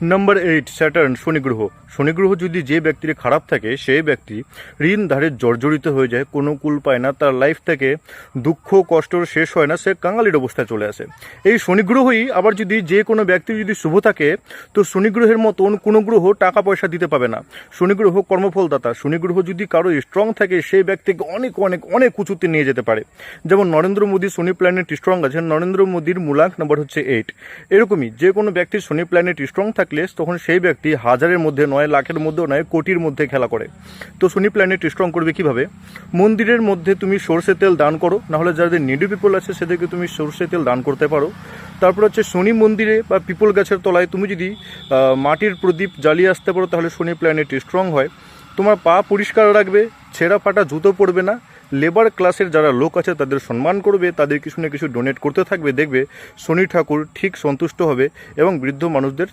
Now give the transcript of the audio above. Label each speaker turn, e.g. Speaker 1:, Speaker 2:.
Speaker 1: Number 8 Saturn, শনি গ্রহ। শনি গ্রহ যদি যে ব্যক্তির খারাপ থাকে সেই ব্যক্তি ঋণ ধারে জর্জরিত হয়ে যায়, কোনো কুল পায় না, তার লাইফ থেকে দুঃখ কষ্ট শেষ হয় না, সে কাঙালির অবস্থায় চলে আসে। এই শনি গ্রহই আবার যদি যে কোনো ব্যক্তির যদি শুভ থাকে, তো শনি গ্রহের মতন কোনো গ্রহ টাকা পয়সা দিতে পাবে না। শনি গ্রহ কর্মফলদাতা। শনি গ্রহ যদি কারো স্ট্রং থাকে সেই ব্যক্তিকে অনেক অনেক অনেক উঁচুতে নিয়ে যেতে পারে। যেমন নরেন্দ্র মোদী শনি প্ল্যানেট স্ট্রং আছে, নরেন্দ্র মোদীর মূলাঙ্ক নাম্বার হচ্ছে 8। এরকমই যে কোনো ব্যক্তির শনি প্ল্যানেট স্ট্রং থাকলে তখন সেই ব্যক্তি হাজারের মধ্যে নয়, লাখের মধ্যেও নয়, কোটির মধ্যে খেলা করে। তো শনি প্ল্যানেট স্ট্রং করবে কিভাবে? মন্দিরের মধ্যে তুমি সরষে তেল দান করো, নাহলে যাদের নিডি পিপল আছে সেদেরকে তুমি সরষে তেল দান করতে পারো। তারপর হচ্ছে শনি মন্দিরে বা পিপল গাছের তলায় তুমি যদি মাটির প্রদীপ জ্বালিয়ে আসতে পারো, তাহলে শনি প্ল্যানেট স্ট্রং হয়। তোমার পা পরিষ্কার রাখবে, ছেঁড়া ফাটা জুতো পরবে না, লেবার ক্লাসের যারা লোক আছে তাদের সম্মান করবে, তাদের কিছু না কিছু ডোনেট করতে থাকবে, দেখবে শনি ঠাকুর ঠিক সন্তুষ্ট হবে এবং বৃদ্ধ মানুষদের